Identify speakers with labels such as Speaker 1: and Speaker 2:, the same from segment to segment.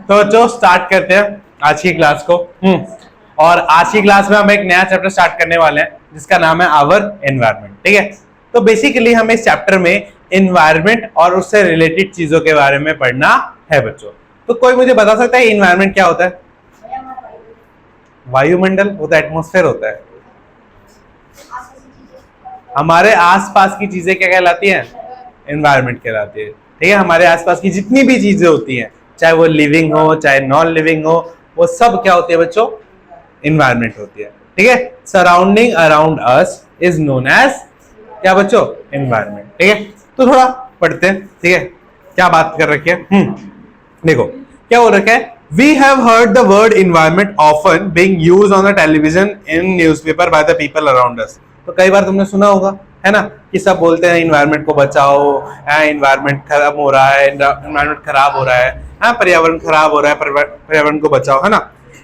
Speaker 1: तो बच्चों स्टार्ट करते हैं आज की क्लास को। और आज की क्लास में हम एक नया चैप्टर स्टार्ट करने वाले हैं जिसका नाम है आवर एनवायरनमेंट। ठीक है, तो बेसिकली हम इस चैप्टर में एनवायरनमेंट और उससे रिलेटेड चीजों के बारे में पढ़ना है बच्चों। तो कोई मुझे बता सकता है एनवायरनमेंट क्या होता है? वायुमंडल होता है, एटमॉस्फेयर होता है। हमारे आसपास की चीजें क्या कहलाती हैं? एनवायरनमेंट कहलाती है। ठीक है, हमारे आसपास की जितनी भी चीजें होती हैं, चाहे वो लिविंग हो चाहे नॉन लिविंग हो, वो सब क्या होती है बच्चों? एनवायरनमेंट होती है। ठीक है, surrounding around us is known as क्या बच्चों? एनवायरनमेंट। ठीक है, तो थोड़ा पढ़ते हैं। ठीक है, क्या बात कर रखी है? देखो क्या हो रखा है। We have heard the word environment often being used on the television in newspaper by the people around us। तो कई बार तुमने सुना होगा, है ना, कि सब बोलते हैं इन्वायरमेंट को बचाओ, इन्वायरमेंट खराब हो रहा है, इन्वायरमेंट खराब हो रहा है, पर्यावरण खराब हो रहा है, पर्यावरण को बचाओ, है ना।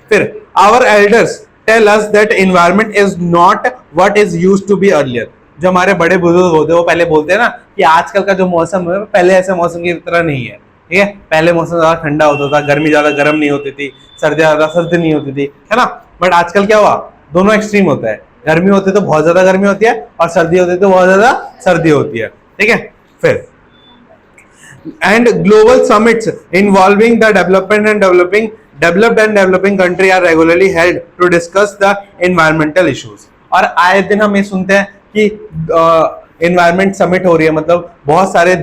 Speaker 1: फिर our elders tell us that environment is not what is used to be earlier। जो हमारे बड़े बुजुर्ग होते हैं वो पहले बोलते हैं ना कि आजकल का जो मौसम है पहले ऐसे मौसम की तरह नहीं है। ठीक है, पहले मौसम ज्यादा ठंडा होता था, गर्मी ज्यादा गर्म नहीं होती थी, सर्दी ज्यादा सर्द नहीं होती थी, है ना। बट आजकल क्या हुआ, दोनों एक्सट्रीम होता है। गर्मी होती तो बहुत ज्यादा गर्मी होती है और सर्दी होती तो बहुत ज्यादा सर्दी होती है। ठीक है, फिर and global summits involving the developed and developing country are regularly held to discuss the environmental issues। और आए दिन हम ये सुनते हैं कि एनवायरमेंट समिट हो रही है, मतलब बहुत सारे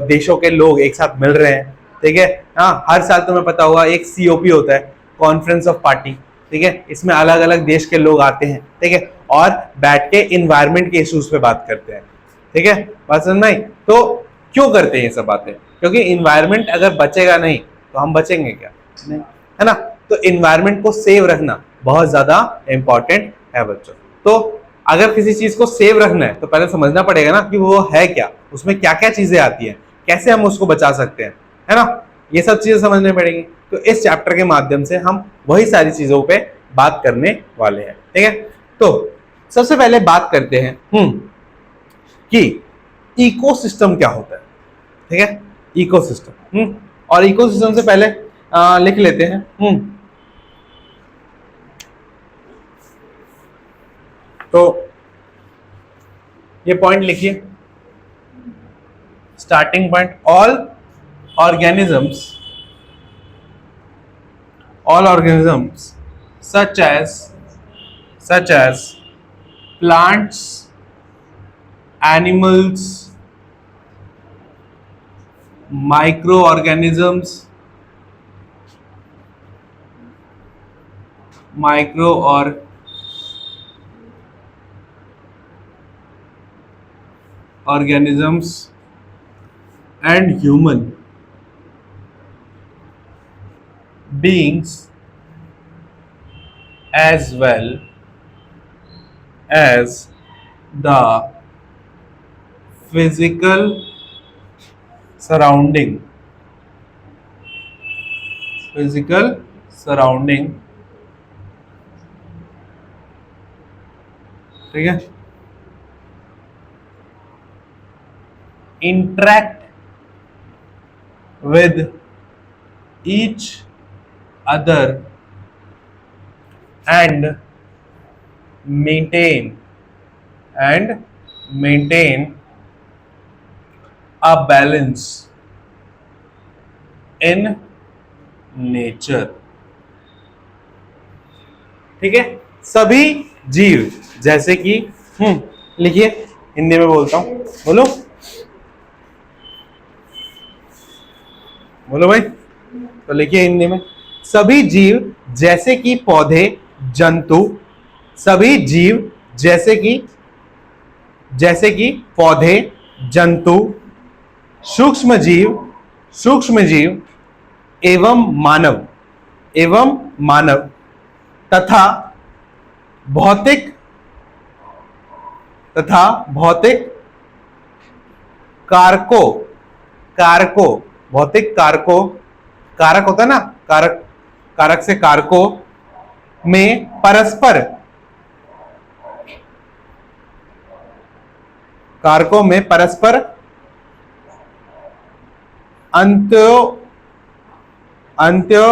Speaker 1: देशों के लोग एक साथ मिल रहे हैं। ठीक है, हाँ, हर साल तुम्हें पता होगा एक COP होता है, कॉन्फ्रेंस ऑफ पार्टी। ठीक है, इसमें अलग अलग देश के लोग आते हैं, ठीक है, और बैठ के एनवायरमेंट के इश्यूज पे बात करते हैं। ठीक है, बात समझ में आई? तो क्यों करते हैं ये सब बातें? क्योंकि इन्वायरमेंट अगर बचेगा नहीं तो हम बचेंगे क्या? नहीं, है ना। तो इन्वायरमेंट को सेव रखना बहुत ज्यादा इंपॉर्टेंट है बच्चों। तो अगर किसी चीज को सेव रखना है तो पहले समझना पड़ेगा ना कि वो है क्या, उसमें क्या क्या चीजें आती हैं, कैसे हम उसको बचा सकते हैं, है ना। ये सब चीजें समझनी पड़ेगी। तो इस चैप्टर के माध्यम से हम वही सारी चीजों पे बात करने वाले हैं। ठीक है, तो सबसे पहले बात करते हैं कि इकोसिस्टम क्या होता है। ठीक है, इकोसिस्टम। और इकोसिस्टम से पहले लिख लेते हैं। तो ये पॉइंट लिखिए, starting point, all organisms such as plants, animals, microorganisms, and human beings as well as the physical surrounding ठीक है, interact with each other and maintain a balance in nature। ठीक है, सभी जीव जैसे कि लिखिए, हिंदी में बोलता हूं, बोलो भाई। तो लिखिए हिंदी में, सभी जीव जैसे कि पौधे, जंतु, सभी जीव जैसे कि पौधे, जंतु, सूक्ष्म जीव एवं मानव तथा भौतिक कारकों भौतिक कारकों, कारक होता है ना, कारक से कारकों में परस्पर अंत्यो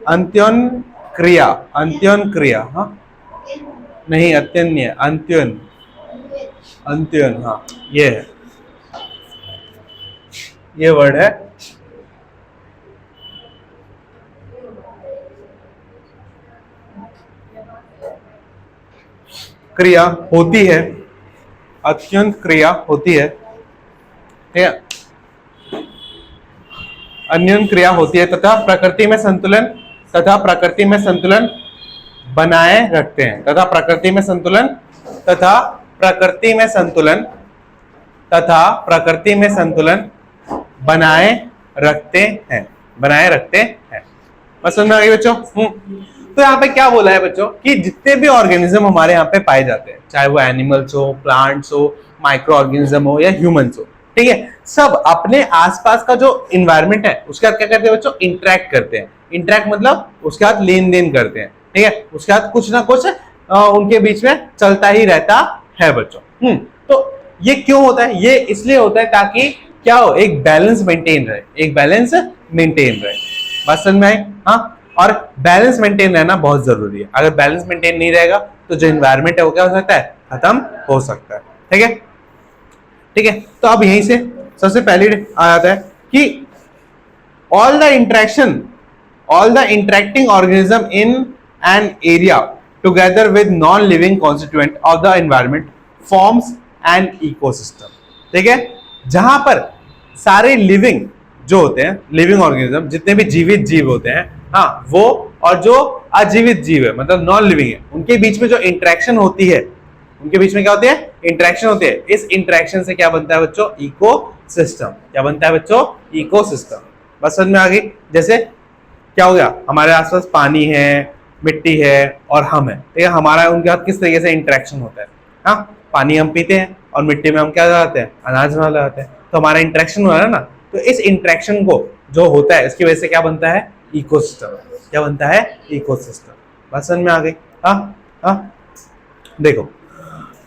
Speaker 1: अंत्योन क्रिया, अंत्योन क्रिया, हाँ नहीं अत्यन नहीं है, अंत्योन, अंत्योन, हाँ ये है, ये वर्ड है। क्रिया होती है, अत्यंत क्रिया होती है, ठीक है, अन्योन क्रिया होती है तथा प्रकृति में संतुलन, तथा प्रकृति में संतुलन बनाए रखते हैं, तथा प्रकृति में संतुलन, तथा प्रकृति में संतुलन, तथा प्रकृति में संतुलन बनाए रखते हैं, बनाए रखते हैं। बस समझ में आ गई बच्चों? तो यहाँ पे क्या बोला है बच्चों कि जितने भी ऑर्गेनिज्म हमारे यहाँ पे पाए जाते हैं, चाहे वो एनिमल्स हो, प्लांट्स हो, माइक्रो ऑर्गेनिज्म हो या ह्यूमंस हो, ठीक है, सब अपने आसपास का जो इन्वायरमेंट है उसके साथ क्या करते हैं बच्चों? इंटरेक्ट करते हैं। इंटरेक्ट मतलब उसके साथ लेन देन करते हैं, ठीक है, उसके साथ कुछ ना कुछ उनके बीच में चलता ही रहता है बच्चों। तो ये क्यों होता है? ये इसलिए होता है ताकि क्या हो, एक बैलेंस मेंटेन रहे, एक बैलेंस मेंटेन रहे। बात समझ में आई? हाँ, और बैलेंस मेंटेन रहना बहुत जरूरी है। अगर बैलेंस मेंटेन नहीं रहेगा तो जो एनवायरनमेंट है वो क्या हो सकता है? खत्म हो सकता है। ठीक है, ठीक है। तो अब यहीं से सबसे पहले आ जाता है कि all the interacting organism in an area together with non living constituent of the environment forms an ecosystem. ठीक है, जहां पर सारे लिविंग जो होते हैं, लिविंग ऑर्गेनिज्म, जितने भी जीवित जीव होते हैं, हाँ, वो और जो अजीवित जीव है मतलब नॉन लिविंग है, उनके बीच में जो इंटरेक्शन होती है, उनके बीच में क्या होती है? इंटरेक्शन होती है। इस इंटरेक्शन से क्या बनता है बच्चों? इकोसिस्टम। क्या बनता है बच्चों? इकोसिस्टम। बस समझ में आ गई? जैसे क्या हो गया, हमारे आसपास पानी है, मिट्टी है और हम है, ठीक है, हमारा उनके साथ किस तरीके से इंटरेक्शन होता है। हाँ, पानी हम पीते हैं और मिट्टी में हम क्या लगाते हैं? अनाज लगाते हैं, तो हमारा इंटरेक्शन हो रहा है ना। तो इस इंटरेक्शन को जो होता है इसकी वजह से क्या बनता है? इकोसिस्टम। क्या बनता है? इकोसिस्टम। बात समझ में आ गई? हाँ हाँ, देखो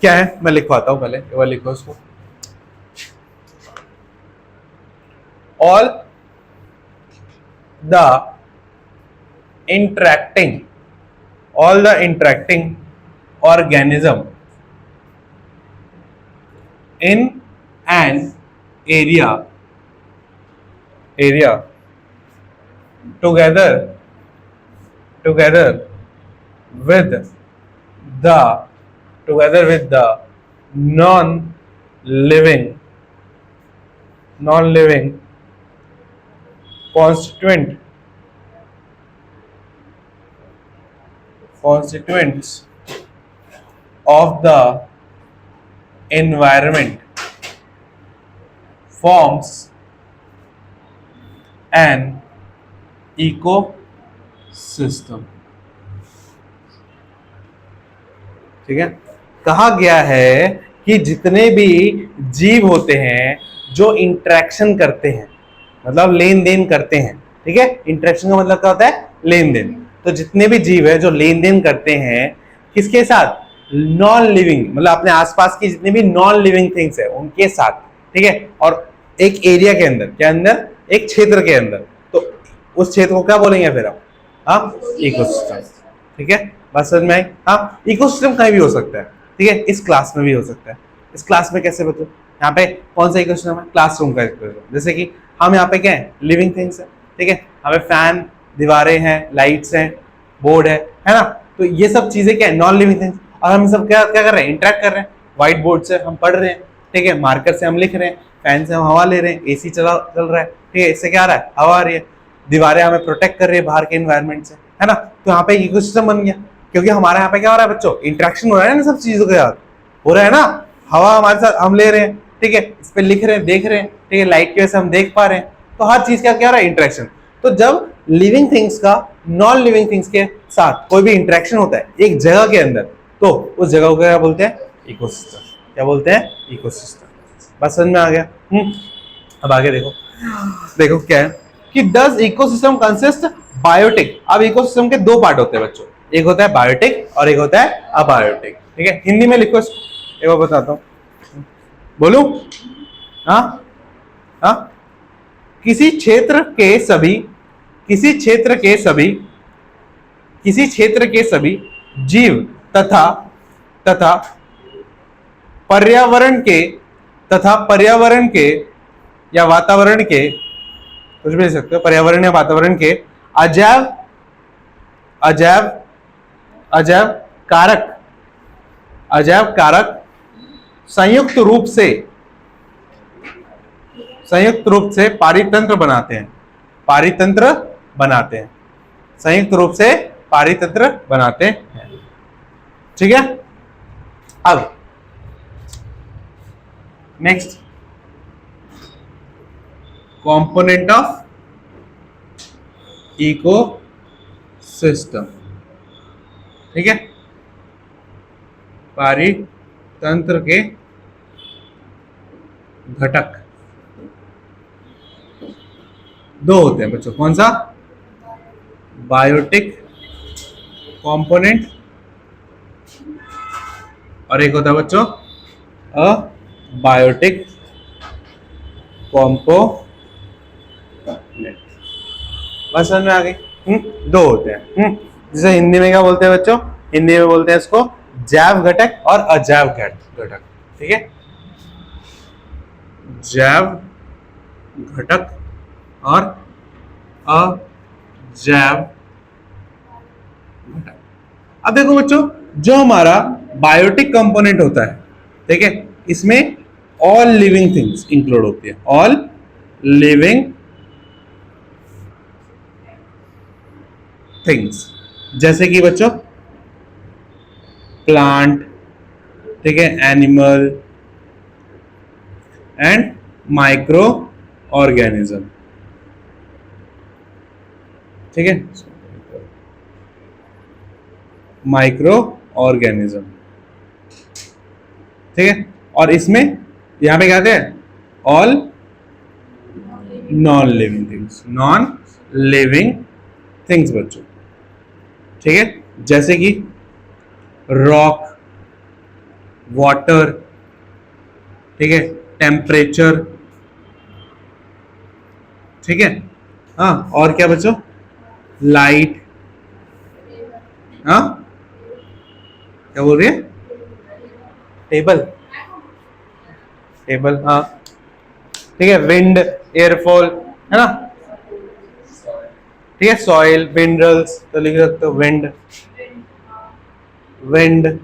Speaker 1: क्या है, मैं लिखवाता हूं, पहले एक बार लिखो इसको। All the interacting organism in an area together with the non-living constituents of the environment forms an ecosystem। ठीक है, कहा गया है कि जितने भी जीव होते हैं जो इंटरेक्शन करते हैं, मतलब लेन देन करते हैं, ठीक है, इंटरेक्शन का मतलब क्या होता है? लेन देन। तो जितने भी जीव है जो लेन देन करते हैं किसके साथ? नॉन लिविंग, मतलब अपने आसपास की जितनी भी नॉन लिविंग थिंग्स है उनके साथ, ठीक है, और एक एरिया के अंदर, क्या अंदर? एक क्षेत्र के अंदर। तो उस क्षेत्र को क्या बोलेंगे फिर हम? हाँ, इकोसिस्टम। ठीक है, बात समझ में आई? हाँ, इकोसिस्टम कहीं भी हो सकता है, ठीक है, इस क्लास में भी हो सकता है। इस क्लास में कैसे बच्चों? यहाँ पे कौन सा इकोसिस्टम है? क्लासरूम का इकोसिस्टम। जैसे कि हम यहाँ पे क्या है? लिविंग थिंग्स है, ठीक है, हमें फैन, दीवारें हैं, लाइट्स हैं, बोर्ड है ना। तो ये सब चीजें क्या है? Non living things. और हम सब क्या क्या कर रहे हैं? इंटरेक्ट कर रहे हैं। व्हाइट बोर्ड से हम पढ़ रहे हैं, ठीक है, मार्कर से हम लिख रहे हैं, फैन से हम हवा ले रहे हैं, एसी चल रहा है, ठीक है, इससे क्या आ रहा है? हवा आ रही है। दीवारें हमें प्रोटेक्ट कर रही है बाहर के एनवायरनमेंट से, है ना। तो यहाँ पे इकोसिस्टम बन गया, क्योंकि हमारे यहाँ पे क्या हो रहा है बच्चों? इंटरेक्शन हो रहा है ना, सब चीजों के साथ हो रहा है ना। हवा हमारे साथ हम ले रहे हैं, ठीक है, इस पे लिख रहे हैं, देख रहे हैं, ठीक है, लाइट की वजह से हम देख पा रहे हैं। तो हर चीज का क्या हो रहा है? इंटरेक्शन। तो जब लिविंग थिंग्स का नॉन लिविंग थिंग्स के साथ कोई भी इंटरेक्शन होता है एक जगह के अंदर, तो उस जगह को क्या बोलते हैं? इकोसिस्टम। क्या बोलते हैं? इकोसिस्टम। बस समझ में आ गया? अब आगे देखो, देखो क्या है कि डज इकोसिस्टम कंसिस्ट बायोटिक। अब इकोसिस्टम के दो पार्ट होते हैं बच्चों, एक होता है बायोटिक और एक होता है अबायोटिक। ठीक है, हिंदी में लिखो इसको, एक बार बताता हूं, बोलूं? हाँ हाँ, किसी क्षेत्र किसी क्षेत्र के सभी जीव तथा पर्यावरण के या वातावरण के, कुछ भी ले सकते हो, पर्यावरण या वातावरण के अजैव कारक संयुक्त रूप से पारितंत्र बनाते हैं, संयुक्त रूप से पारितंत्र बनाते हैं। ठीक है, अब नेक्स्ट, कंपोनेंट ऑफ इकोसिस्टम। ठीक है, पारितंत्र के घटक दो होते हैं बच्चों, कौन सा? बायोटिक कंपोनेंट और एक होता है बच्चों अबायोटिक कंपोनेंट। बस समझ में आ गई? दो होते हैं। जैसे हिंदी में क्या बोलते हैं बच्चों? हिंदी में बोलते हैं इसको जैव घटक और अजैव घटक। ठीक है, जैव घटक और अजैव घटक। अब देखो बच्चों, जो हमारा बायोटिक कंपोनेंट होता है, ठीक है, इसमें ऑल लिविंग थिंग्स इंक्लूड होती है, ऑल लिविंग थिंग्स, जैसे कि बच्चों प्लांट, ठीक है, एनिमल एंड माइक्रो ऑर्गेनिज्म। ठीक है, माइक्रो ऑर्गेनिज्म। ठीक है, और इसमें यहां पे क्या कहते हैं? ऑल नॉन लिविंग थिंग्स बच्चों। ठीक है, जैसे कि रॉक, वाटर, ठीक है, टेम्परेचर। ठीक है, हाँ, और क्या बच्चों? लाइट। हाँ, क्या बोल रही है? टेबल, हाँ, ठीक है, विंड, एयरफॉल, है ना? ठीक है, सॉइल, मिनरल्स, तो लिख सकते हो विंड,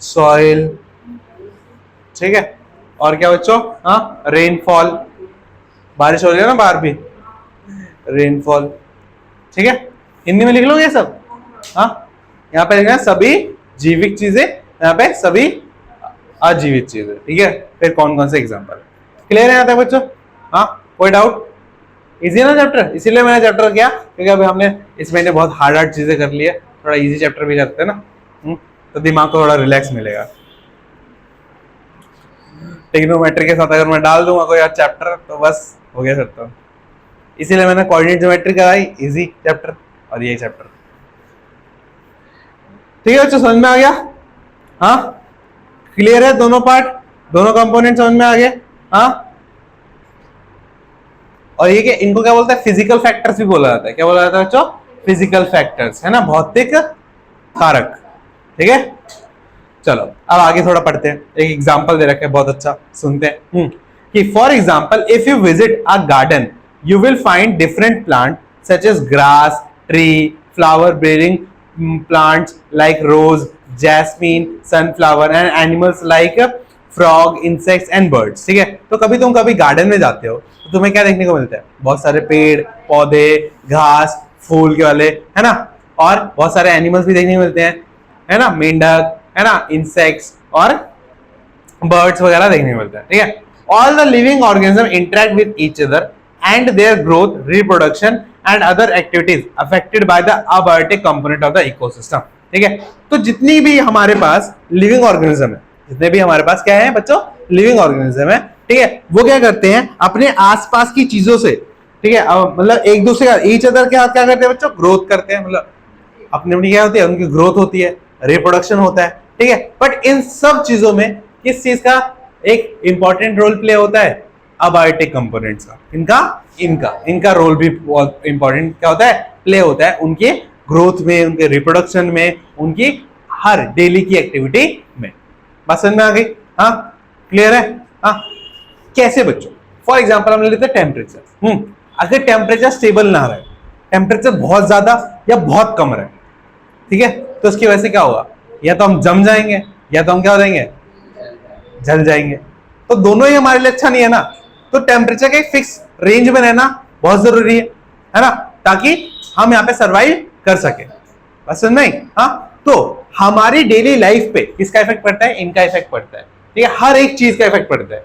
Speaker 1: सॉइल। ठीक है, और क्या बच्चों? हाँ, रेनफॉल, बारिश हो रही है ना बाहर भी, रेनफॉल। ठीक है, हिंदी में लिख लो ये सब। हाँ, यहाँ पे लिखना सभी जीवित चीजें, यहाँ पे सभी अजीवित चीजें। ठीक है, फिर कौन कौन से एग्जांपल? क्लियर है यहाँ तक बच्चों? हाँ, कोई डाउट? इजी है ना चैप्टर? इसीलिए मैंने चैप्टर किया, क्योंकि अभी हमने इस महीने बहुत हार्ड चीजें कर ली है, थोड़ा इजी चैप्टर भी करते हैं ना, तो दिमाग को थोड़ा रिलैक्स मिलेगा। ट्रिग्नोमेट्री के साथ अगर मैं डाल दूंगा कोई और चैप्टर तो बस हो गया सकता हूँ। इसीलिए मैंने कोऑर्डिनेट ज्योमेट्री कराई, इजी चैप्टर, और ये चैप्टर। ठीक है बच्चों, समझ में आ गया? हाँ, क्लियर है? दोनों पार्ट, दोनों कंपोनेंट समझ में आ गए? हाँ, और ये कि इनको क्या बोलते हैं? फिजिकल फैक्टर्स भी बोला जाता है। क्या बोला जाता है बच्चों? फिजिकल फैक्टर्स, है ना, भौतिक कारक। ठीक है, चलो अब आगे थोड़ा पढ़ते हैं। एक एग्जांपल दे रखे हैं, बहुत अच्छा, सुनते हैं कि for example if you visit a garden you will find different plants such as grass, tree, flower bearing plants like rose, jasmine, sunflower and animals like frog, insects and birds। ठीक है, तो कभी तुम गार्डन में जाते हो तो तुम्हें क्या देखने को मिलता है? बहुत सारे पेड़ पौधे, घास, फूल के वाले, है ना, और बहुत सारे एनिमल्स भी देखने को मिलते हैं, है ना, मेंढक, है ना, इंसेक्ट्स और बर्ड्स वगैरह देखने को मिलते हैं। ठीक है, all the living organism interact with each other and their growth, reproduction and other activities affected by the abiotic component of the ecosystem। ठीक है, तो जितनी भी हमारे पास लिविंग ऑर्गेनिज्म है, जितने भी हमारे पास क्या है बच्चों? लिविंग ऑर्गेनिज्म है। ठीक है, वो क्या करते हैं? अपने आसपास की चीजों से, ठीक है, मतलब एक दूसरे का, ईच अदर के साथ क्या करते हैं बच्चों? ग्रोथ करते हैं, मतलब अपनी अपनी क्या होती है? उनकी ग्रोथ होती है, रिप्रोडक्शन होता है। ठीक है, बट इन सब चीजों में किस चीज का एक इंपॉर्टेंट रोल प्ले होता है? अबायोटिक कंपोनेंट्स का। इनका इनका इनका रोल भी बहुत इंपॉर्टेंट क्या होता है, प्ले होता है उनके ग्रोथ में, उनके रिप्रोडक्शन में, उनकी हर डेली की एक्टिविटी में। बात समझ में आ गई? हाँ, क्लियर है? हाँ, कैसे बच्चों? फॉर एग्जाम्पल हम ले लेते हैं टेम्परेचर। अगर टेम्परेचर स्टेबल ना रहे, टेम्परेचर बहुत ज्यादा या बहुत कम रहे, ठीक है, तो उसकी वजह से क्या होगा, या तो हम जम जाएंगे या तो हम क्या हो जाएंगे, जल जाएंगे। तो दोनों ही हमारे लिए अच्छा नहीं है ना। तो टेम्परेचर के फिक्स रेंज में रहना बहुत जरूरी है ना, ताकि हम यहाँ पे सरवाइव कर सके। बस समझ में आई? हाँ, तो हमारी डेली लाइफ पे किसका इफेक्ट पड़ता है, इनका इफेक्ट पड़ता है, ठीक है, हर एक चीज का इफेक्ट पड़ता है।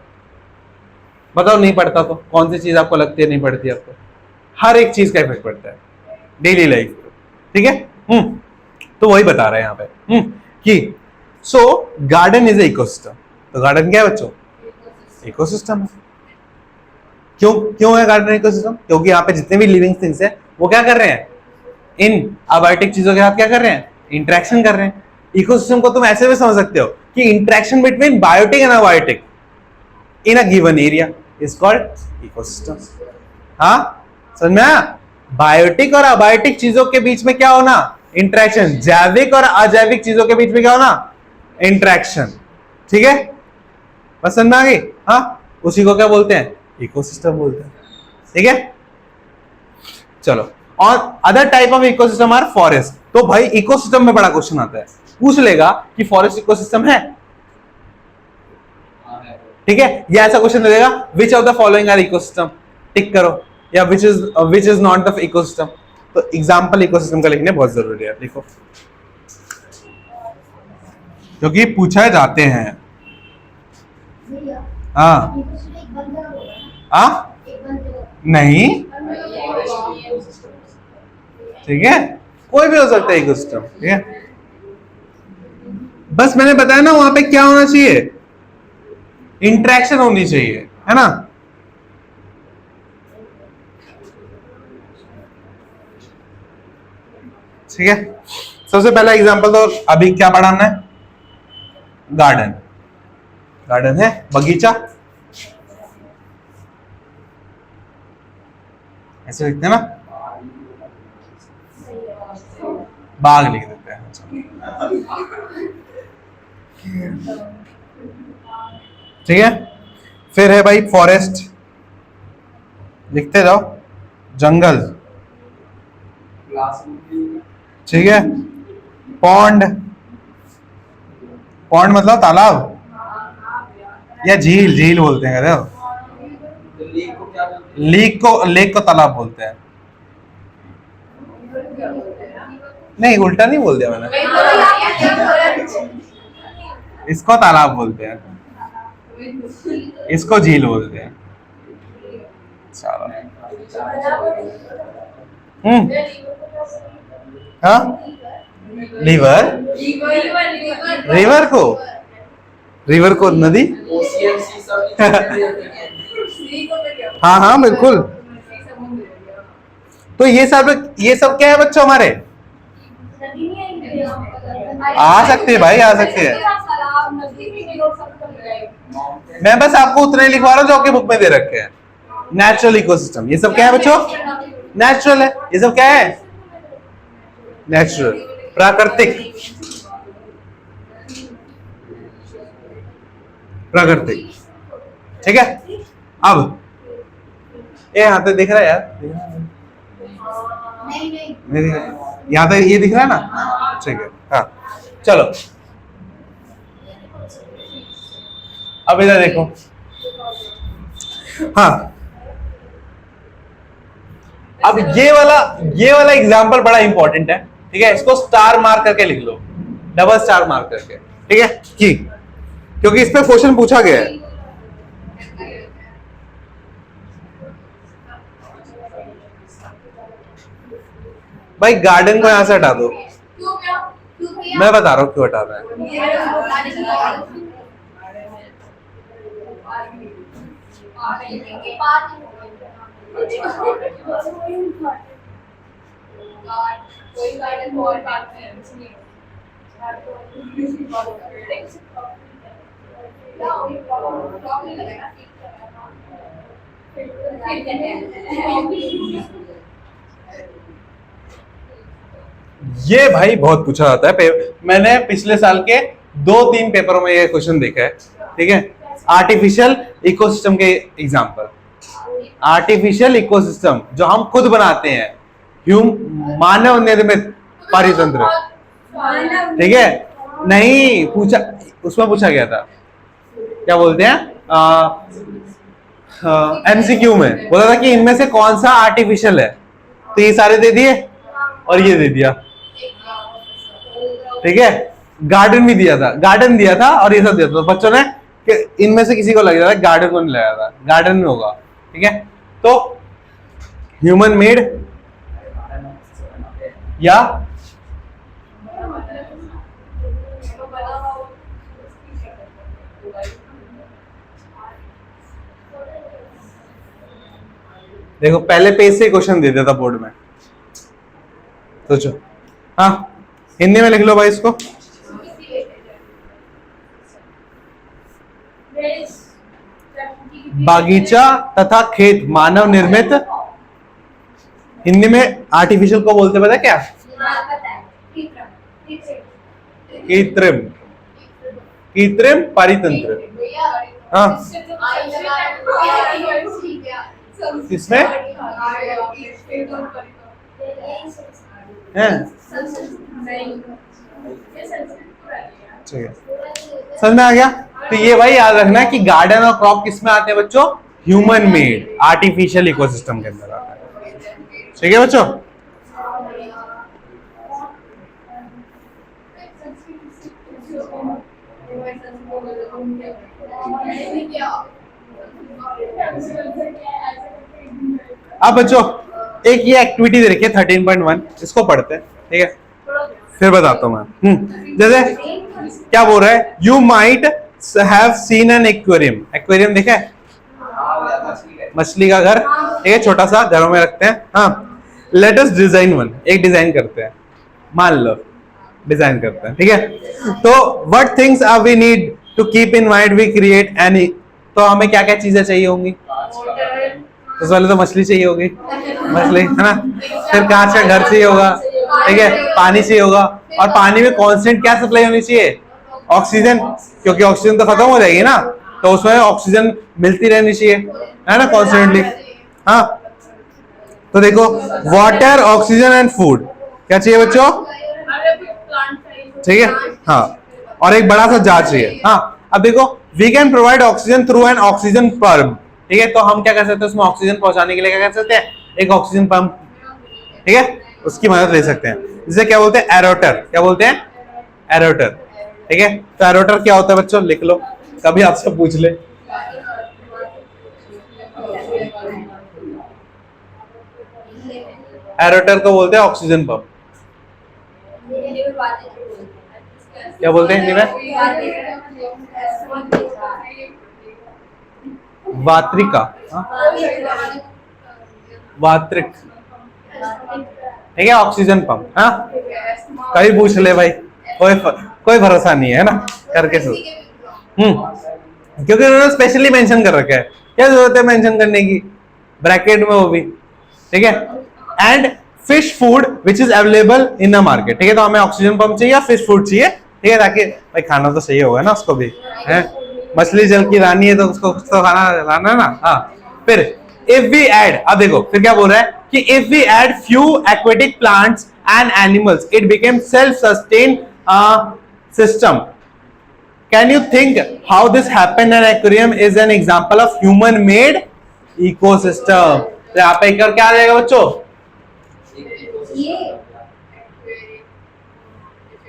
Speaker 1: बताओ नहीं पड़ता तो कौन सी चीज आपको लगती है नहीं पड़ती आपको? हर एक चीज का इफेक्ट पड़ता है डेली लाइफ पे, ठीक है। तो वही बता रहे हैं यहाँ पे कि सो गार्डन इज ए इकोसिस्टम। तो गार्डन क्या है बच्चों? इकोसिस्टम है। क्यों क्यों है गार्डन इकोसिस्टम? क्योंकि यहाँ पे जितने भी लिविंग थिंग्स है वो क्या कर रहे हैं, इन अबायोटिक चीजों के साथ क्या कर रहे हैं, इंटरेक्शन कर रहे हैं। इकोसिस्टम को तुम ऐसे भी समझ सकते हो कि interaction between biotic and abiotic in a given area is called ecosystem. हाँ, समझ में आया? बायोटिक और अबायोटिक चीजों के बीच में क्या होना, इंटरेक्शन। जैविक और अजैविक चीजों के बीच में क्या होना, इंटरेक्शन, ठीक है। बस समझ में आ गई? हाँ, उसी को क्या बोलते हैं, इकोसिस्टम बोलते हैं, ठीक है। चलो, और other type of ecosystem are forest. तो भाई इकोसिस्टम में बड़ा क्वेश्चन आता है, पूछ लेगा कि फॉरेस्ट इकोसिस्टम है, ठीक है, या ऐसा क्वेश्चन दे देगा which of the following are ecosystem, tick करो, या which is not the ecosystem. तो एग्जांपल इकोसिस्टम का लिखने बहुत जरूरी है, लिखो, क्योंकि पूछा जाते हैं। हाँ, हाँ, नहीं, ठीक है, कोई भी हो सकता है इकोसिस्टम, ठीक है। बस मैंने बताया ना वहां पे क्या होना चाहिए, इंटरेक्शन होनी चाहिए, है ना। ठीक है, सबसे पहला एग्जांपल तो अभी क्या पढ़ाना है, गार्डन। गार्डन है बगीचा, ऐसे लिखते हैं ना, बाग लिख देते हैं। ठीक है, फिर है भाई फॉरेस्ट, लिखते जाओ, जंगल, ठीक है। पॉन्ड, पॉन्ड मतलब तालाब या झील, झील बोलते हैं, लेक को तालाब बोलते हैं। नहीं, उल्टा नहीं बोल दिया मैंने, इसको तालाब बोलते हैं, इसको झील बोलते हैं। चलो, हाँ, रिवर, रिवर को नदी, हाँ हाँ बिल्कुल। तो ये सब क्या है बच्चों हमारे, आ सकते हैं भाई, आ सकते हैं। मैं बस आपको उतने लिखवा रहा हूँ जो आपके बुक में दे रखे हैं। नेचुरल इकोसिस्टम, ये सब क्या है बच्चों, नेचुरल है। ये सब क्या है, नेचुरल, प्राकृतिक, प्राकृतिक, ठीक है। अब ये यहाँ पे दिख रहा है यार, नहीं, यहाँ पे ये दिख रहा है ना, ठीक है। हाँ, चलो अब इधर देखो, हाँ, अब ये वाला एग्जांपल बड़ा इंपॉर्टेंट है, ठीक है। इसको स्टार मार्क करके लिख लो, डबल स्टार मार्क करके, ठीक है, क्योंकि इस पे क्वेश्चन पूछा गया है। भाई गार्डन को यहां से हटा दो, मैं बता रहा हूं क्यों हटा रहा है। ये भाई बहुत पूछा जाता है। मैंने पिछले साल के 2-3 पेपरों में ये क्वेश्चन देखा है। ठीक है, आर्टिफिशियल इकोसिस्टम के एग्जांपल, आर्टिफिशियल इकोसिस्टम जो हम खुद बनाते हैं, मानव निर्मित परितंत्र। ठीक है, नहीं पूछा, उसमें पूछा गया था, क्या बोलते हैं, एमसीक्यू में बोला था कि इनमें से कौन सा आर्टिफिशियल है, तो ये सारे दे दिए और ये दे दिया। ठीक है, गार्डन भी दिया था, गार्डन दिया था और ये सब दिया था। तो बच्चों ने कि इनमें से किसी को लग रहा था, गार्डन को नहीं लगा था, गार्डन में होगा। ठीक है, तो ह्यूमन मेड या देखो पहले पेज से क्वेश्चन दे देता बोर्ड में, सोचो। हाँ, हिंदी में लिख लो भाई इसको। बागीचा तथा खेत मानव निर्मित, हिंदी में आर्टिफिशियल को बोलते पता क्या? कृत्रिम, कृत्रिम परितंत्र। हाँ, किसमें है? ठीक है, समझ में आ गया। तो ये भाई याद रखना कि गार्डन और क्रॉप किसमें आते हैं बच्चों? ह्यूमन मेड, आर्टिफिशियल इकोसिस्टम के अंदर आता है। ठीक है बच्चों, अब बच्चों एक ये एक्टिविटी दे रखी है 13.1, इसको पढ़ते हैं। ठीक है, फिर बताता हूं मैं। जैसे क्या बोल रहा है, you might have seen an aquarium. Aquarium देखा है, मछली का घर। ठीक है, छोटा सा घरों में रखते हैं। हाँ, लेट अस डिजाइन वन, एक डिजाइन करते हैं, मान लो डिजाइन करते हैं। ठीक है, तो what things are we need to keep in mind we create any, तो हमें क्या क्या चीजें चाहिए होंगी? तो पहले तो मछली चाहिए होगी, मछली है ना, फिर कांच का घर चाहिए होगा। ठीक है, पानी चाहिए होगा, और पानी में कांस्टेंट क्या सप्लाई होनी चाहिए? ऑक्सीजन, क्योंकि ऑक्सीजन तो खत्म हो जाएगी ना, तो उसमें ऑक्सीजन मिलती रहनी चाहिए, है ना, कॉन्स्टेंटली। हाँ, तो देखो वाटर, ऑक्सीजन एंड फूड, क्या चाहिए बच्चों? ठीक है, हाँ, और एक बड़ा सा जार चाहिए। हाँ, अब देखो we can provide oxygen through an oxygen pump. ठीक है, तो हम क्या कर सकते हैं उसमें ऑक्सीजन पहुंचाने के लिए, क्या कर सकते हैं? एक ऑक्सीजन पंप। ठीक है, उसकी मदद ले सकते हैं, जिसे क्या बोलते हैं? एरोटर। क्या बोलते हैं? एरोटर। ठीक है, तो एरोटर क्या होता है बच्चों? लिख लो, कभी आपसे पूछ ले। एरोटर को बोलते हैं ऑक्सीजन पंप। क्या बोलते हैं हिंदी में? वात्रिका, वात्रिक। ठीक है, ऑक्सीजन पंप। हाँ, कभी पूछ ले भाई, कोई भरोसा नहीं है ना, करके सोच। क्योंकि उन्होंने स्पेशली मेंशन कर रखा है, क्या जरूरत है मेंशन करने की, ब्रैकेट में वो भी। ठीक है, and fish food which is available in the market. ठीक है, तो हमें ऑक्सीजन पंप चाहिए या फिश फूड चाहिए। ठीक है, ताकि भाई खाना तो चाहिए होगा ना उसको भी, है, मछली जल की रानी है तो उसको तो खाना लाना है ना। हाँ, फिर इफ वी ऐड, अब देखो फिर क्या बोल रहा है कि if we add few aquatic plants and animals it became self sustain system. Can you think how this happened? An aquarium is an example of human made ecosystem. तो यहाँ पे क्या आ जाएगा बच्चों?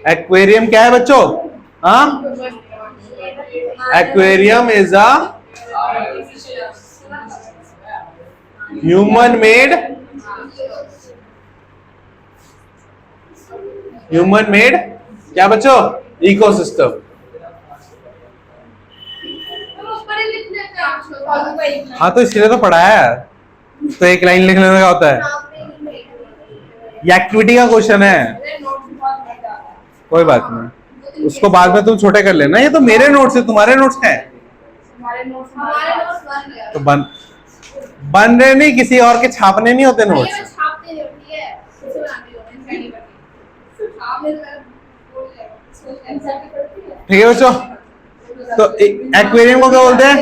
Speaker 1: एक्वेरियम क्या है बच्चों? हाँ, aquarium is a human made क्या बच्चों? इकोसिस्टम। हाँ, तो इसलिए तो पढ़ाया है, तो एक लाइन लिखने में क्या होता है? ये एक्टिविटी का क्वेश्चन है, कोई बात नहीं, उसको बाद में तुम छोटे कर लेना। ये तो मेरे नोट्स है, तुम्हारे नोट्स हैं तो बन रहे नहीं, किसी और के छापने नहीं होते नोट्स।
Speaker 2: छापते नहीं होती है, उसे बनाती हो इंसान नहीं करती। छापने तो मैं बोल जाएगा, सोच इंसान की पड़ती है।
Speaker 1: ठीक है बच्चों, तो एक्वेरियम को क्या बोलते हैं?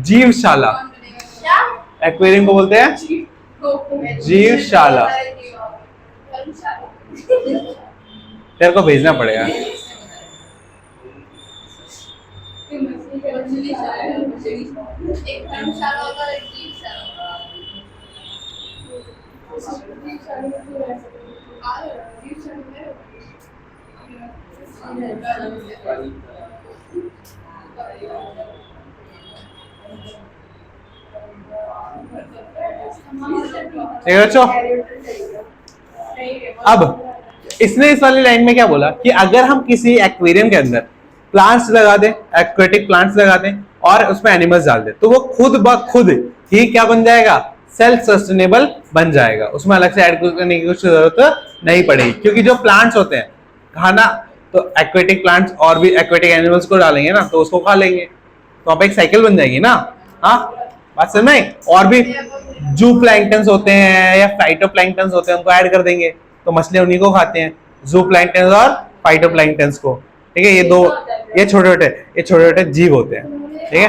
Speaker 1: जीवशाला।
Speaker 2: क्या?
Speaker 1: एक्वेरियम को बोलते हैं जीवशाला। तेरे को भेजना पड़ेगा। ठीक है बच्चों, अब इसने इस वाली लाइन में क्या बोला कि अगर हम किसी एक्वेरियम के अंदर प्लांट्स लगा दें, एक्वेटिक प्लांट्स लगा दें और उसमें एनिमल्स डाल दें, तो वो खुद ब खुद ही क्या बन जाएगा? सेल्फ सस्टेनेबल बन जाएगा। उसमें अलग से ऐड करने की कुछ जरूरत नहीं पड़ेगी, क्योंकि जो प्लांट्स होते हैं खाना, तो एक्वेटिक प्लांट्स और भी एक्वेटिक एनिमल्स को डालेंगे ना, तो उसको खा लेंगे, तो आप एक साइकिल बन जाएगी ना। हाँ, बात समझ में? और भी जू प्लैंक्टन्स होते हैं या फाइटोप्लैंक्टन्स होते हैं, उनको ऐड कर देंगे, तो मछलियां उन्हीं को खाते हैं, जू प्लैंक्टन्स और फाइटोप्लैंक्टन्स को। ठीक है, ये छोटे छोटे जीव होते हैं। ठीक है,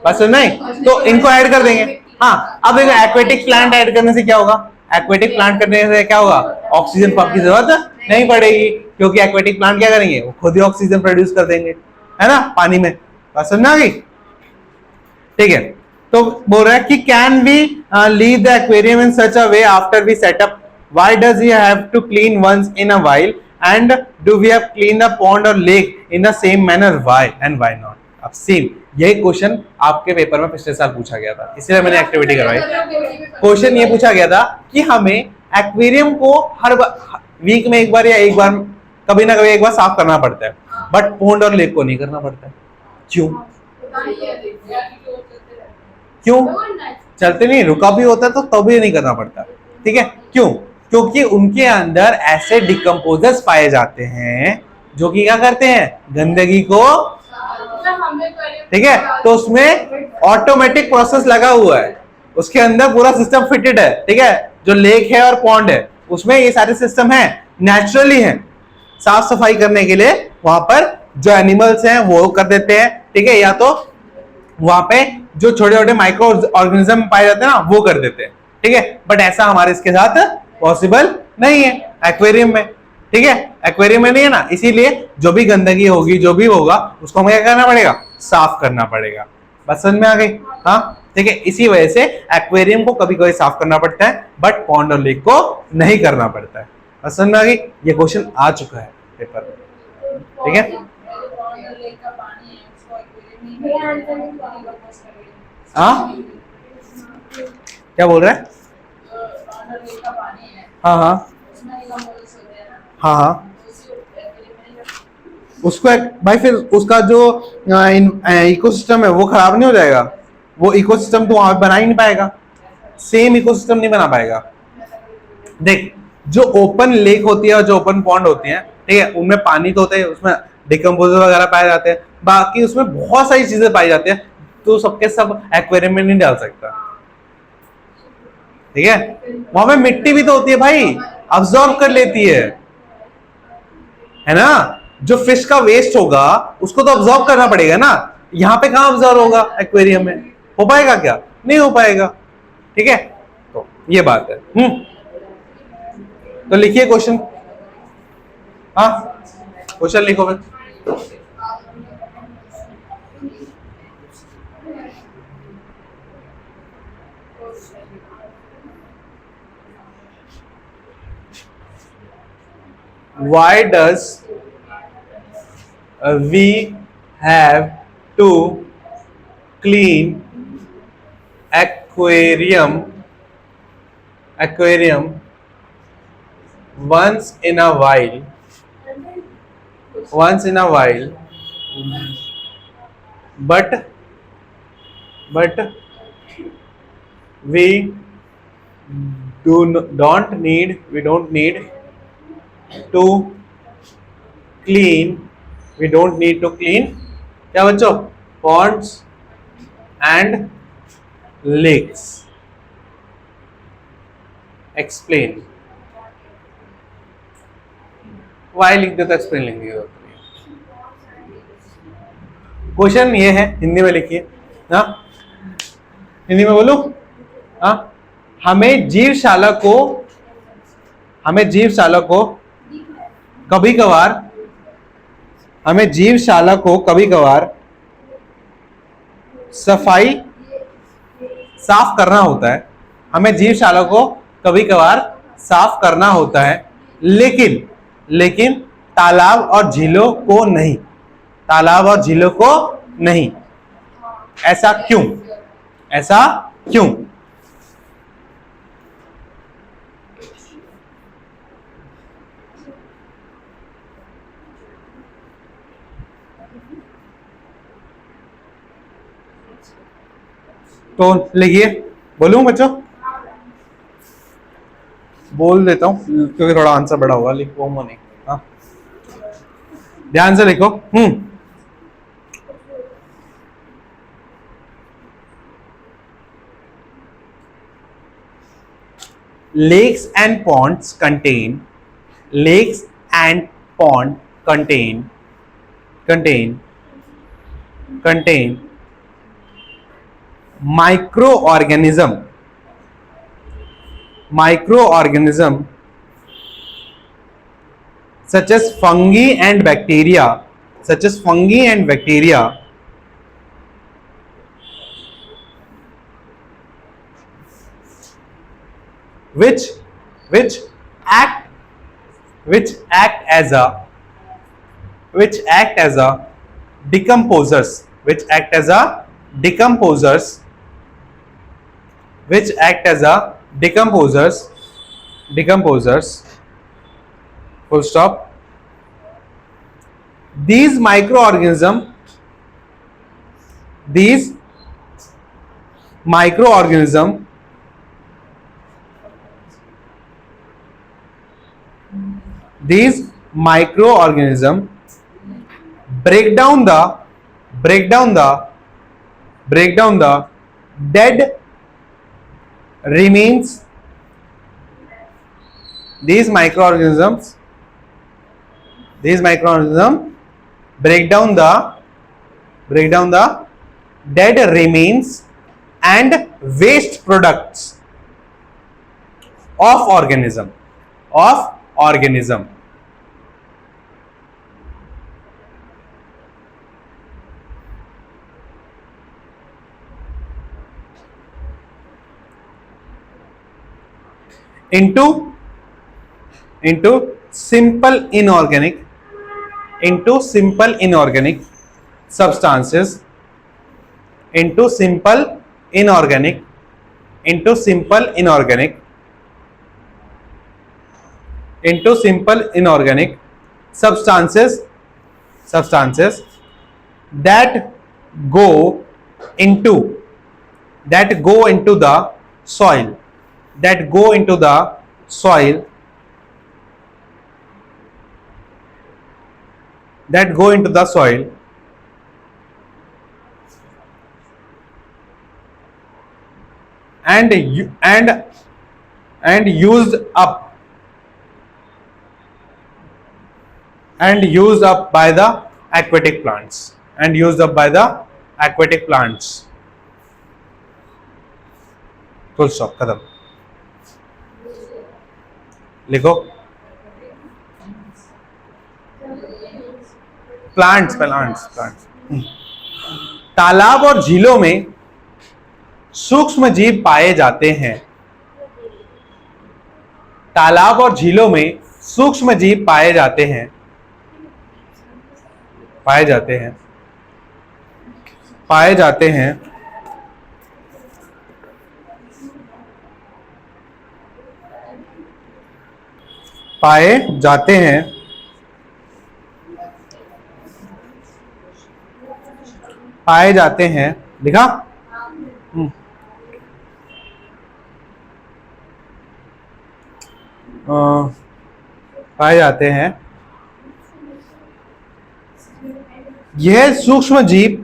Speaker 1: बात समझ में? तो इनको ऐड कर देंगे। हाँ, अब देखो एक्वेटिक प्लांट ऐड करने से क्या होगा? एक्वेटिक प्लांट करने से क्या होगा? ऑक्सीजन पंप की जरूरत नहीं पड़ेगी, क्योंकि एक्वेटिक प्लांट क्या करेंगे? वो खुद ही ऑक्सीजन प्रोड्यूस कर देंगे, है ना, पानी में। बात समझ में आ गई? ठीक है, तो बोल रहा है कि can we leave the aquarium in such a way after we set up, why does he have to clean once in a while, and do we have clean the pond और lake in the same manner, why and why not? अब same यही question आपके paper में पिछले साल पूछा गया था, इसलिए मैंने एक्टिविटी करवाई। क्वेश्चन ये पूछा गया था कि हमें एक्वेरियम को हर वीक में एक बार या एक बार, कभी ना कभी एक बार साफ करना पड़ता है, बट पॉन्ड और लेक को नहीं करना पड़ता है। क्यों? क्यों? चलते नहीं, रुका भी होता है तो तभी नहीं करना पड़ता। ठीक है, क्यों? क्योंकि उनके अंदर ऐसे डिकम्पोजर्स पाए जाते हैं जो कि क्या करते हैं? गंदगी को, ठीक है, तो उसमें ऑटोमेटिक प्रोसेस लगा हुआ है, उसके अंदर पूरा सिस्टम फिटेड है। ठीक है, जो लेक है और पॉन्ड है उसमें ये सारे सिस्टम है, नेचुरली है। साफ सफाई करने के लिए वहां पर जो एनिमल्स हैं वो कर देते हैं। ठीक है, या तो वहां पे जो छोटे छोटे माइक्रो ऑर्गेनिज्म पाए जाते हैं ना, वो कर देते हैं। ठीक है, बट ऐसा हमारे इसके साथ पॉसिबल नहीं है एक्वेरियम में। ठीक है, एक्वेरियम में नहीं है ना, इसीलिए जो भी गंदगी होगी, जो भी होगा, उसको हमें क्या करना पड़ेगा? साफ करना पड़ेगा। बस समझ में आ गई? हाँ, ठीक है, इसी वजह से एक्वेरियम को कभी कभी साफ करना पड़ता है, बट पॉन्ड और लेक को नहीं करना पड़ता है। बस समझ में आ गई? ये क्वेश्चन आ चुका है पेपर में। ठीक है, हाँ, क्या बोल रहे हैं? हाँ हाँ हाँ हाँ, उसको भाई फिर उसका जो इकोसिस्टम है वो खराब नहीं हो जाएगा? वो इकोसिस्टम तो वहां बना ही नहीं पाएगा, सेम इकोसिस्टम नहीं बना पाएगा। देख, जो ओपन लेक होती है और जो ओपन पॉन्ड होती है, ठीक है, उनमें पानी तो होता है, उसमें डिकम्पोजर वगैरह पाए जाते हैं, बाकी उसमें बहुत सारी चीजें पाई जाती है, तो सबके सब एक्वेरियम में नहीं डाल सकता। ठीक है, वहां पे मिट्टी भी तो होती है भाई, अब्सॉर्ब कर लेती है ना। जो फिश का वेस्ट होगा उसको तो अब्सॉर्ब करना पड़ेगा ना, यहाँ पे कहां अब्सॉर्ब होगा? एक्वेरियम में हो पाएगा क्या? नहीं हो पाएगा। ठीक है, तो ये बात है। तो लिखिए क्वेश्चन। हाँ, क्वेश्चन लिखो फिर। Why does we have to clean aquarium once in a while, but we don't need to clean, क्या बच्चों? Ponds and lakes. Explain, why लिख दे तो एक्सप्लेन लिखने की जरूरत नहीं। क्वेश्चन ये है, हिंदी में लिखिए ना, हिंदी में बोलूं? हाँ, हमें जीवशाला कभी कभार, हमें जीवशाला को कभी कभार सफाई साफ करना होता है, हमें जीवशाला को कभी कभार साफ करना होता है, लेकिन तालाब और झीलों को नहीं, तालाब और झीलों को नहीं। ऐसा क्यों? ऐसा क्यों? तो लिखिए, बोलूं बच्चों? बोल देता हूं क्योंकि थोड़ा आंसर बड़ा होगा, लिखूंगा नहीं। हाँ, ध्यान से लिखो। Lakes and ponds contain microorganism such as fungi and bacteria, which act as decomposers, full stop. These microorganisms break down the dead remains. These microorganisms break down the dead remains and waste products of organism. into simple inorganic substances, that go into the soil, and used up by the aquatic plants, full stop, खत्म। लिखो plants. तालाब और झीलों में सूक्ष्म जीव पाए जाते हैं, तालाब और झीलों में सूक्ष्म जीव पाए जाते हैं, पाए जाते हैं पाए जाते हैं लिखा। पाए जाते हैं यह सूक्ष्म जीव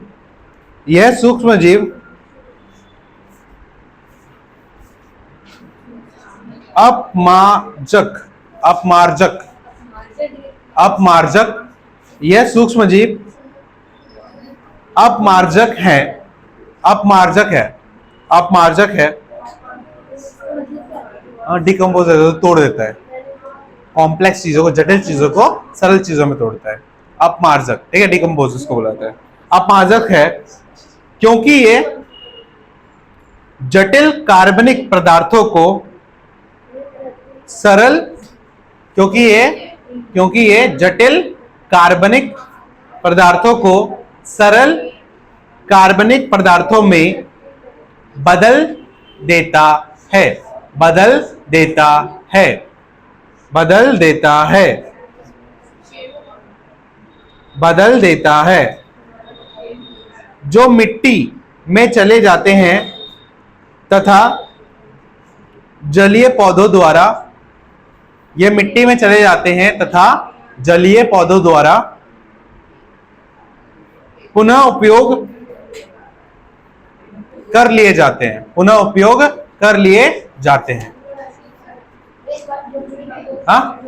Speaker 1: अपमार्जक, अपमार्जक, अपमार्जक, यह सूक्ष्म जीव अपमार्जक है, अपमार्जक है, अपमार्जक है, डिकम्पोज तोड़ देता है, कॉम्प्लेक्स चीजों को, जटिल चीजों को सरल चीजों में तोड़ता है, अपमार्जक, ठीक है, डिकम्पोज उसको बुलाता है। अपमार्जक है क्योंकि ये जटिल कार्बनिक पदार्थों को सरल, क्योंकि ये जटिल कार्बनिक पदार्थों को सरल कार्बनिक पदार्थों में बदल देता है, बदल देता है, बदल देता है, बदल देता है, जो मिट्टी में चले जाते हैं तथा जलीय पौधों द्वारा, ये मिट्टी में चले जाते हैं तथा जलीय पौधों द्वारा पुनः उपयोग कर लिए जाते हैं, पुनः उपयोग कर लिए जाते हैं। हाँ,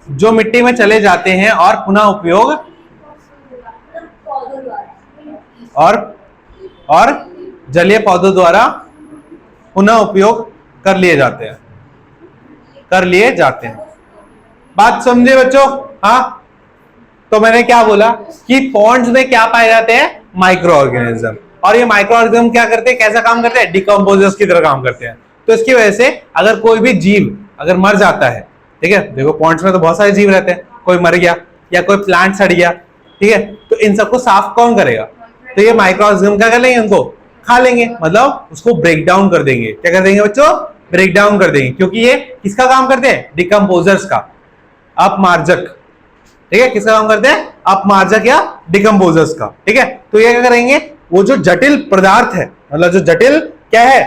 Speaker 1: जो मिट्टी में चले जाते हैं और पुनः उपयोग और जलीय पौधों द्वारा पुनः उपयोग कर लिए जाते हैं, कर लिए जाते हैं। बात समझे बच्चों? हाँ, तो मैंने क्या बोला कि पॉन्ड्स में क्या पाए जाते हैं? Micro organism. और ये माइक्रो ऑर्गेनिज्म क्या करते हैं, कैसा काम करते हैं? डिकम्पोजर्स की तरह काम करते हैं। तो इसकी वजह से अगर कोई भी जीव अगर मर जाता है, ठीक है, देखो पॉन्ड्स में तो बहुत सारे जीव रहते हैं, कोई मर गया या कोई प्लांट सड़ गया, ठीक है, तो इन सबको साफ कौन करेगा? तो ये माइक्रो ऑर्गेनिज्म क्या कर लेंगे, उनको खा लेंगे, मतलब उसको ब्रेक डाउन कर देंगे। क्या कर देंगे बच्चों? ब्रेक डाउन कर देंगे, क्योंकि ये किसका काम करते हैं? डिकम्पोजर्स का, अपमार्जक, ठीक है, किसका काम करते हैं? अपमार्जक या डिकम्पोजर्स का, ठीक है। तो ये क्या करेंगे, वो जो जटिल पदार्थ है, मतलब जो जटिल क्या है,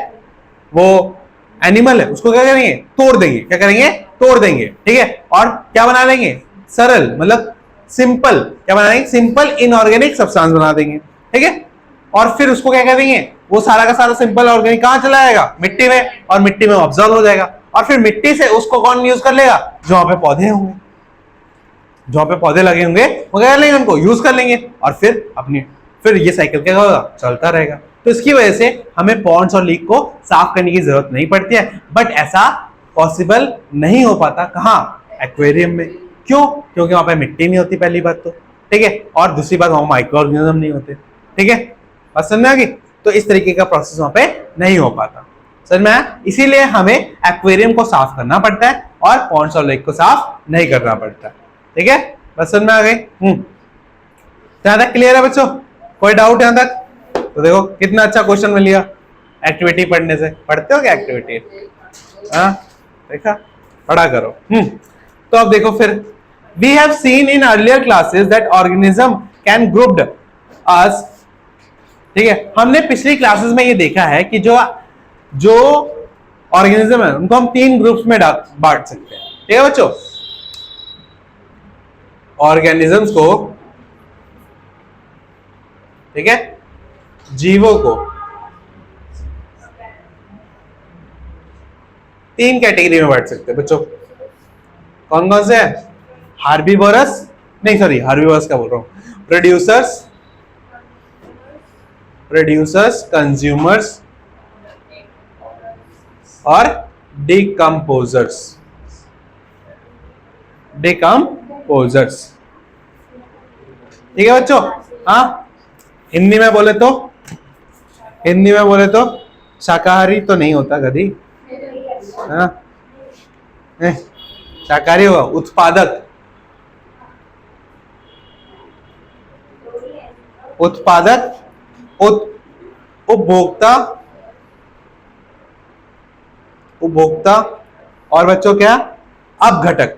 Speaker 1: वो एनिमल है, उसको क्या करेंगे? तोड़ देंगे। क्या करेंगे? तोड़ देंगे, ठीक है। और क्या बना लेंगे? सरल, मतलब सिंपल, क्या बना देंगे? सिंपल इनऑर्गेनिक सब्सटेंस बना देंगे, ठीक है। और फिर उसको क्या करेंगे? वो सारा का सारा सिंपल ऑर्गेनिक कहां चला जाएगा? मिट्टी में, और मिट्टी में ऑब्जॉर्व हो जाएगा। और फिर मिट्टी से उसको कौन यूज कर लेगा? जो वहां पे पौधे होंगे, जहां पे पौधे लगे होंगे वो क्या कर लेंगे? उनको यूज कर लेंगे, और फिर ये साइकिल क्या होगा? चलता रहेगा। तो इसकी वजह से हमें पॉन्ड्स और लीक को साफ करने की जरूरत नहीं पड़ती है। बट ऐसा पॉसिबल नहीं हो पाता, कहाँ? एक्वेरियम में। क्यों? क्योंकि वहां पे मिट्टी नहीं होती, पहली बात तो, ठीक है, और दूसरी बात वहां माइक्रो ऑर्गेनिज्म नहीं होते, ठीक है। बात समझ में आ गई? तो इस तरीके का प्रोसेस वहां पे नहीं हो पाता, समझ में आया? इसीलिए हमें एक्वेरियम को साफ करना पड़ता है और पॉन्ड्स और लेक को साफ नहीं करना पड़ता, ठीक है। बस समझ में आ गई? यहां तक क्लियर है बच्चों? कोई डाउट यहां तक? तो देखो कितना अच्छा क्वेश्चन मिल गया एक्टिविटी पढ़ने से। पढ़ते हो क्या एक्टिविटी? हाँ, देखा, पढ़ा करो। तो अब देखो फिर, we have seen in earlier classes that organism can grouped as, ठीक है। हमने पिछली क्लासेस में ये देखा है कि जो ऑर्गेनिज्म है उनको हम 3 ग्रुप्स में बांट सकते हैं, ठीक है बच्चों। ऑर्गेनिजम्स को, ठीक है, जीवों को 3 कैटेगरी में बांट सकते हैं बच्चों। कौन कौन से हैं? हार्बीवोरस, नहीं सॉरी, हार्बीवोरस का बोल रहा हूं, प्रोड्यूसर्स, कंज्यूमर्स और डिकम्पोजर्स, ठीक है बच्चों। हाँ, हिंदी में बोले तो शाकाहारी तो नहीं होता कभी, हाँ, शाकाहारी होगा उत्पादक, उपभोक्ता और बच्चों क्या? अपघटक,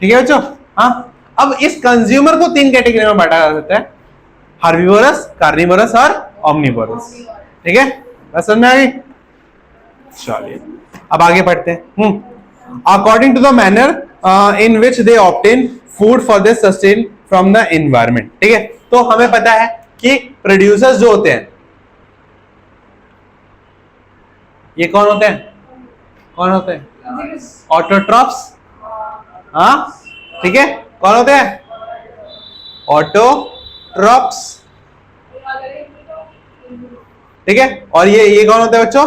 Speaker 1: ठीक है बच्चों। हाँ, अब इस कंज्यूमर को 3 कैटेगरी में बांटा जा सकता है, हार्बीवोरस, कार्निवोरस और ओमनिवोरस, ठीक है। बस समझ में आ गई? चलिए अब आगे बढ़ते हैं। According to the manner in which they obtain food for they sustain from the environment, ठीक है। तो हमें पता है कि प्रोड्यूसर्स जो होते हैं, ये कौन होते हैं? कौन होते हैं? ऑटोट्रॉप्स। हाँ ठीक है, कौन होते हैं? ऑटोट्रॉप्स। ठीक है, और ये कौन होते हैं बच्चों?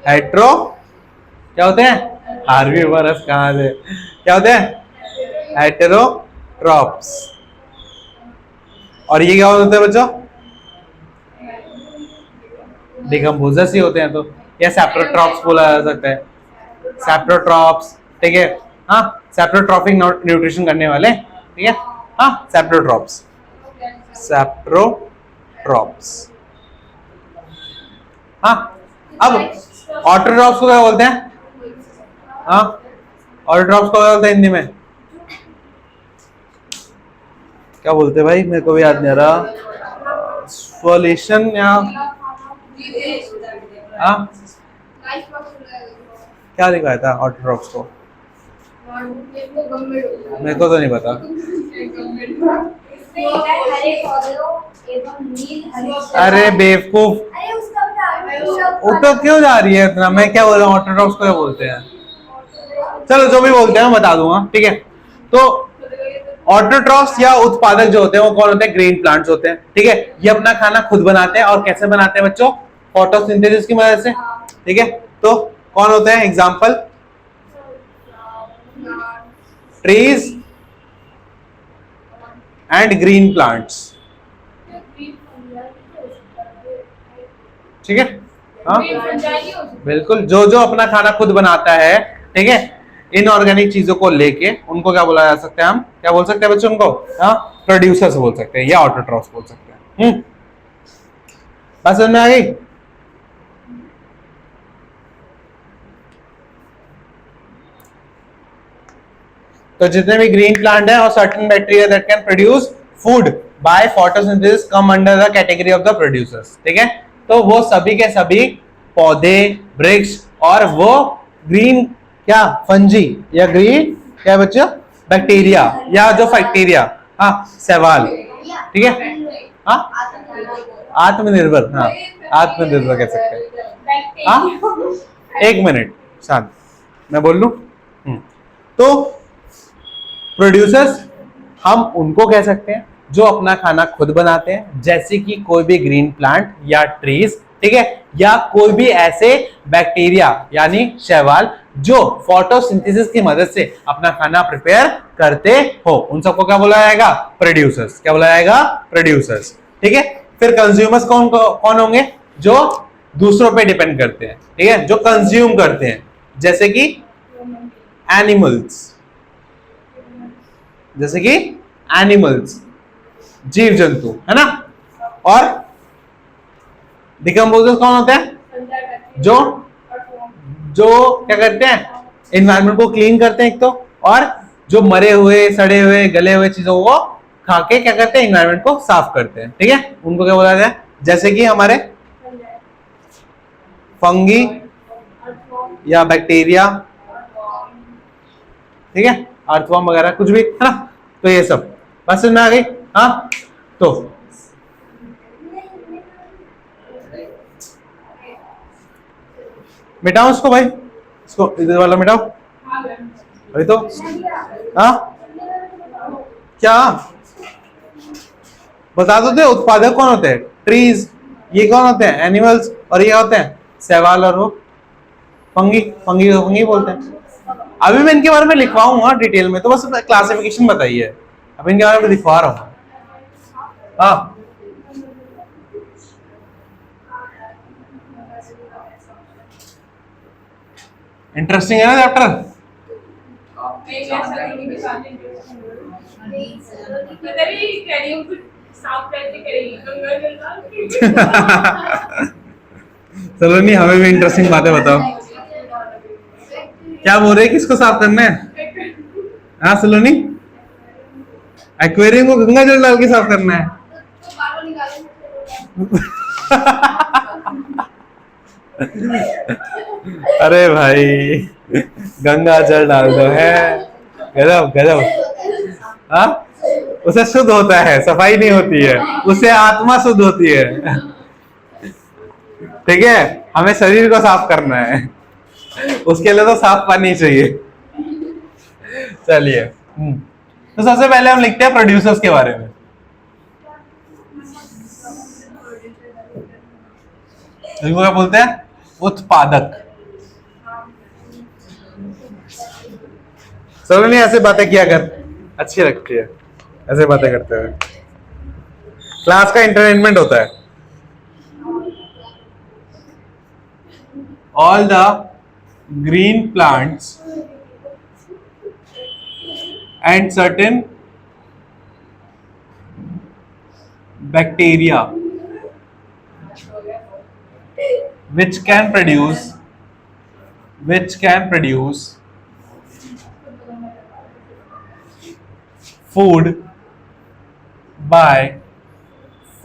Speaker 1: हेट्रो, क्या होते हैं? आरवी बरस कहां से, क्या होते हैं? हेटेरोट्रॉप्स। और ये क्या होते हैं बच्चों? डिकम्पोजर्स ही होते हैं। तो या सेप्रोट्रॉप्स बोला जा सकता है, सेप्रोट्रॉप्स। ठीक है, हाँ सेप्रोट्रॉपिक न्यूट्रिशन करने वाले। ठीक है, हाँ सेप्रोट्रॉप्स, सेप्रोट्रॉप्स। हाँ, अब ऑटोट्रॉप्स को क्या बोलते हैं? हाँ, ऑटोट्रॉप्स को क्या बोलते हैं हिंदी में? क्या बोलते हैं भाई, मेरे को भी याद नहीं आ रहा। स्वलेशन या हाँ, क्या लिखा था ऑटोट्रॉप्स को? मेरे को तो नहीं पता। अरे बेवकूफ, उठो क्यों जा रही है इतना? मैं क्या बोल रहा हूँ, ऑटोट्रॉप्स को क्या बोलते हैं? चलो जो भी बोलते हैं मैं बता दूंगा। ठीक है, तो ऑटोट्रॉफ्स या उत्पादक जो होते हैं वो कौन होते हैं? ग्रीन प्लांट्स होते हैं। ठीक है, ये अपना खाना खुद बनाते हैं। और कैसे बनाते हैं बच्चों? फोटोसिंथेसिस की मदद से। ठीक है, तो कौन होते हैं? Example, trees and green plants. ठीक है, हाँ बिल्कुल, जो जो अपना खाना खुद बनाता है, ठीक है, इनऑर्गेनिक चीजों को लेके उनको क्या बोला जा सकता है? हम क्या बोल सकते हैं बच्चों उनको? हाँ, प्रोड्यूसर्स बोल सकते हैं या ऑटोट्रॉफ्स बोल सकते हैं। बात समझ में आ गई? तो जितने भी ग्रीन प्लांट है और certain bacteria that can produce food by photosynthesis come under the category of the producers. ठीक है, तो वो सभी के सभी पौधे, वृक्ष और वो ग्रीन क्या फंजी या ग्रीन क्या बच्चों बैक्टीरिया या जो फैक्टीरिया, हाँ शैवाल। ठीक है, हाँ आत्मनिर्भर, हाँ आत्मनिर्भर कह सकते हैं। हाँ एक मिनट शांत, मैं बोल लूं। तो प्रोड्यूसर्स हम उनको कह सकते हैं जो अपना खाना खुद बनाते हैं, जैसे कि कोई भी ग्रीन प्लांट या ट्रीज। ठीक है, या कोई भी ऐसे बैक्टीरिया यानी शैवाल जो फोटोसिंथेसिस की मदद से अपना खाना प्रिपेयर करते हो, उन सबको क्या बोला जाएगा? प्रोड्यूसर्स। क्या बोला जाएगा? प्रोड्यूसर्स। ठीक है, फिर कंज्यूमर्स कौन कौन होंगे? जो दूसरों पे डिपेंड करते हैं। ठीक है, जो कंज्यूम करते हैं, जैसे कि एनिमल्स, जैसे कि एनिमल्स जीव जंतु, है ना। और डिकम्पोजर्स कौन होते हैं? जो जो क्या करते हैं? एनवायरनमेंट को क्लीन करते हैं एक तो, और जो मरे हुए, सड़े हुए, गले हुए चीजों को खा के क्या करते हैं? एनवायरनमेंट को साफ करते हैं। ठीक है, उनको क्या बोला जाए? जैसे कि हमारे फंगी या बैक्टीरिया, ठीक है, अर्थवर्म वगैरह कुछ भी, है ना। तो ये सब बस में आ गई। हाँ, तो मिटाओ इसको भाई, इसको इधर वाला मिटाओ अभी तो। हाँ क्या बता दो, उत्पादक कौन होते हैं? ट्रीज। ये कौन होते हैं? एनिमल्स। और ये होते हैं शैवाल और वो फंगी। फंगी फंगी बोलते हैं। अभी मैं इनके बारे में लिखवाऊंगा डिटेल में, तो बस क्लासिफिकेशन बताइए। अभी इनके बारे में लिखवा रहा हूँ। हाँ इंटरेस्टिंग है ना चैप्टर? चलो नहीं, हमें भी इंटरेस्टिंग बातें बताओ। क्या बोल रहे, किसको साफ करना है? हाँ सलोनी, एक्वेरियम को गंगा जल डाल के साफ करना है। अरे भाई गंगा जल डाल दो, है गजब गजब। हाँ, उसे शुद्ध होता है, सफाई नहीं होती है, उससे आत्मा शुद्ध होती है। ठीक है, हमें शरीर को साफ करना है, उसके लिए तो साफ पानी चाहिए। चलिए, तो सबसे पहले हम लिखते हैं प्रोड्यूसर्स के बारे में। इनको क्या बोलते हैं? उत्पादक। चलो नहीं, ऐसे बातें किया कर, अच्छी लगती है ऐसे बातें करते हुए, क्लास का एंटरटेनमेंट होता है। All the green plants and certain bacteria which can produce food by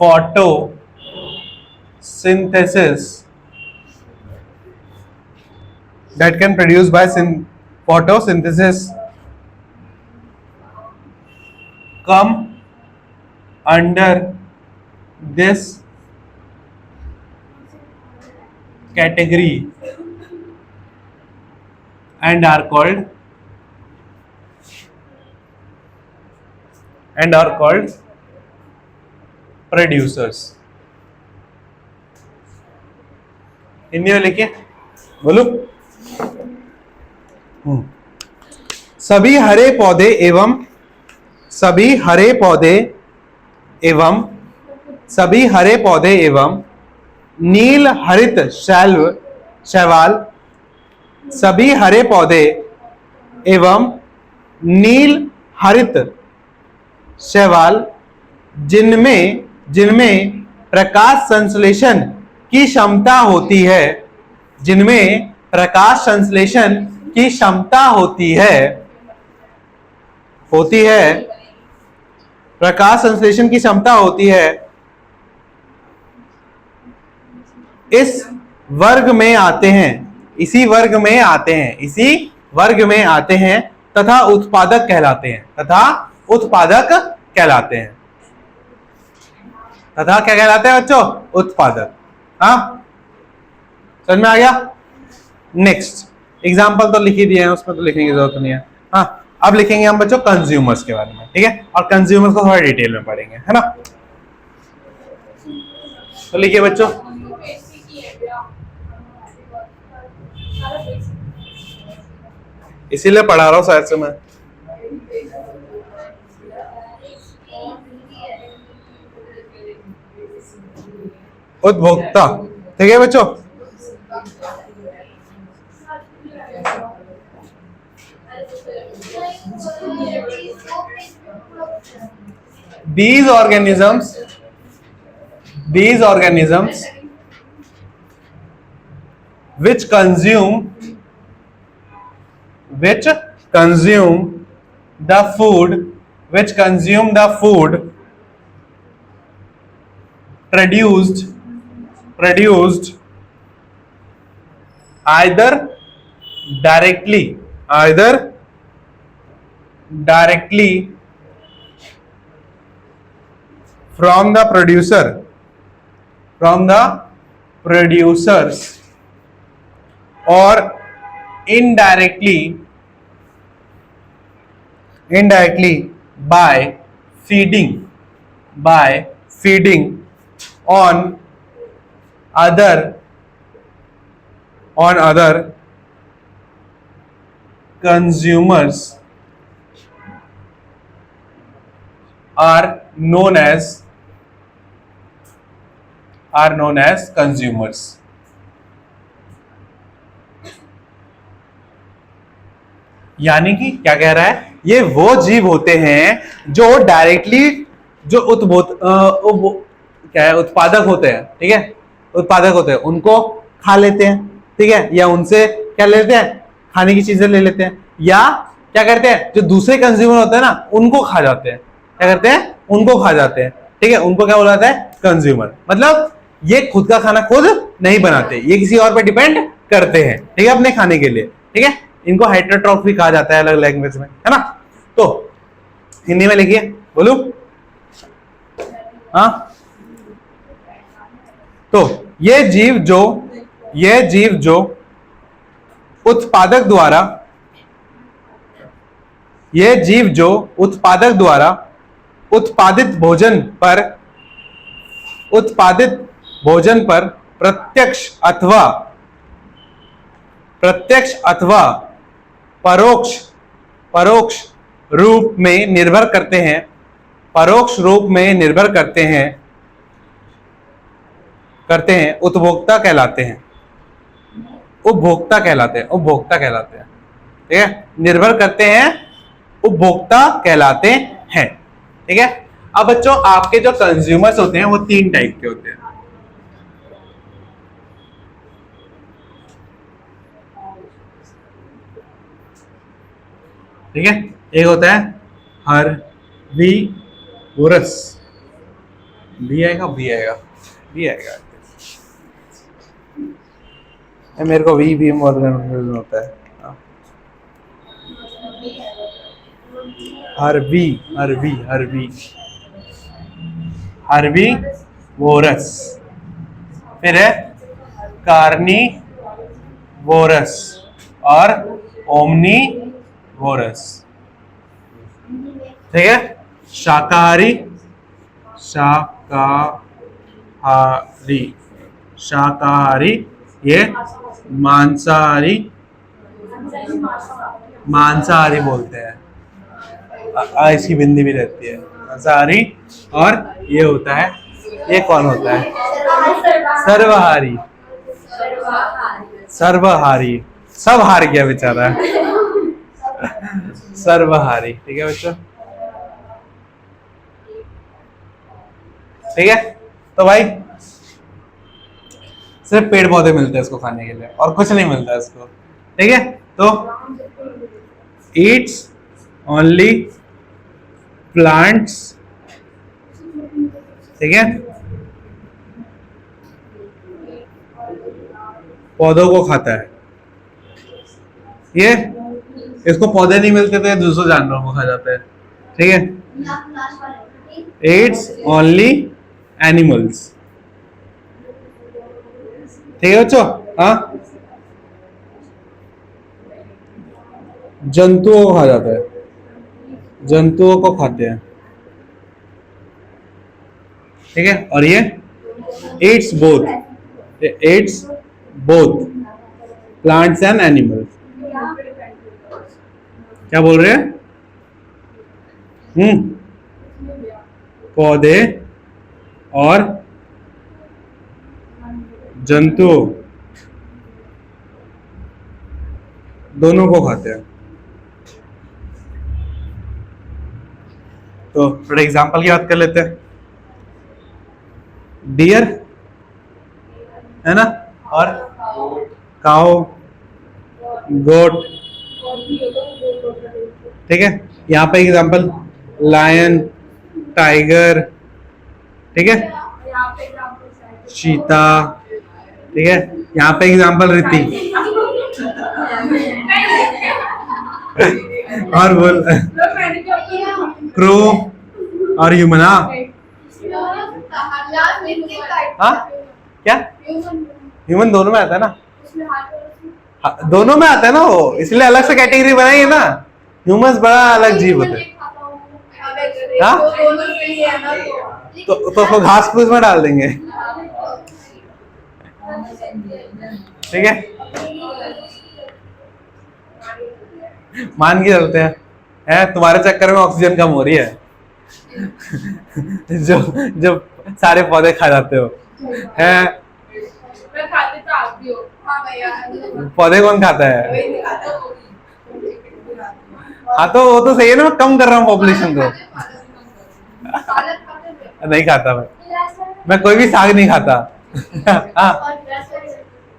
Speaker 1: photosynthesis, that can produce by photosynthesis come under this category and are called producers। Hindi में लिखिए, बोलो। सभी हरे पौधे एवं नील हरित शैवाल, सभी हरे पौधे एवं नील हरित शैवाल जिनमें प्रकाश संश्लेषण की क्षमता होती है, प्रकाश संश्लेषण की क्षमता होती है, इसी वर्ग में आते हैं तथा उत्पादक कहलाते हैं। तथा क्या कहलाते हैं बच्चों? उत्पादक। हाँ, समझ में आ गया? नेक्स्ट एग्जाम्पल तो लिख ही दिए हैं, उसमें तो लिखने की जरूरत नहीं है। हाँ, अब लिखेंगे हम बच्चों कंज्यूमर्स के बारे में, ठीक है? और कंज्यूमर्स को थोड़ा डिटेल में पढ़ेंगे, है ना? तो लिखिए बच्चों, इसीलिए पढ़ा रहा हूं शायद से मैं। उपभोक्ता, ठीक है बच्चों? These organisms which consume the food produced either directly from the producers or indirectly by feeding on other consumers are known as consumers। यानी कि क्या कह रहा है? ये वो जीव होते हैं जो डायरेक्टली उत्पादक होते हैं, ठीक है? उत्पादक होते हैं, उनको खा लेते हैं, ठीक है? या उनसे क्या लेते हैं? खाने की चीजें ले लेते हैं, या क्या करते हैं? जो दूसरे कंज्यूमर होते हैं ना, उनको खा जाते हैं। क्या करते हैं? उनको खा जाते हैं, ठीक है? उनको क्या बोला जाता है? कंज्यूमर। मतलब ये खुद का खाना खुद नहीं बनाते, ये किसी और पे डिपेंड करते हैं, ठीक है? अपने खाने के लिए, ठीक है? इनको हेटेरोट्रॉफ भी कहा जाता है अलग लैंग्वेज में, है ना? तो हिंदी में लिखिए, बोलू। हाँ, तो ये जीव जो उत्पादक द्वारा उत्पादित भोजन पर प्रत्यक्ष अथवा परोक्ष रूप में निर्भर करते हैं उपभोक्ता कहलाते हैं। ठीक है, निर्भर करते हैं, उपभोक्ता कहलाते हैं। ठीक है, अब बच्चों आपके जो कंज्यूमर्स होते हैं वो 3 टाइप के होते हैं। ठीक है, एक होता है हर्बीवोरस, बी आएगा मेरे को वी बहुत कंफ्यूजन होता है। हर्बीवोरस, फिर है कार्निवोरस और ओमनीवोरस। ठीक है, शाकाहारी, ये मांसाहारी बोलते हैं, इसकी बिंदी भी रहती है मांसाहारी। और ये होता है, ये कौन होता है? सर्वहारी, सब हार गया बेचारा। सर्वहारी। ठीक है बच्चों, ठीक है। तो भाई सिर्फ पेड़ पौधे मिलते हैं इसको खाने के लिए और कुछ नहीं मिलता इसको। ठीक है, तो ईट्स ओनली प्लांट्स। ठीक है, पौधों को खाता है ये, इसको पौधे नहीं मिलते तो ये दूसरे जानवरों को खा जाता है। ठीक है, ईट्स ओनली एनिमल्स। ठीक है बच्चों, हाँ, जंतुओं को खा जाता है, जंतुओं को खाते हैं। ठीक है, और ये Yeats both plants and animals. क्या बोल रहे हैं? पौधे और जंतु दोनों को खाते हैं। तो थोड़ा एग्जांपल की बात कर लेते हैं। डियर है ना, और काऊ, गोट। ठीक है, यहाँ पे एग्जांपल लायन, टाइगर। ठीक है, चीता। ठीक है, यहाँ पे एग्जांपल ऋतिक। और बोल क्रो और ह्यूमन। हाँ, क्या ह्यूमन दोनों में आता है ना? हाँ, दोनों में आता है ना वो, इसलिए अलग से कैटेगरी बनाई है ना। ह्यूमंस बड़ा अलग जीव होते हैं। हाँ, तो उसको घास फूस में डाल देंगे। ठीक है, मान के चलते हैं, है तुम्हारे चक्कर में ऑक्सीजन कम हो रही है। जो सारे पौधे खा जाते हो है। पौधे कौन खाता है? हाँ, तो वो तो सही है ना, मैं कम कर रहा हूँ पॉपुलेशन को। नहीं खाता मैं कोई भी साग नहीं खाता। हाँ,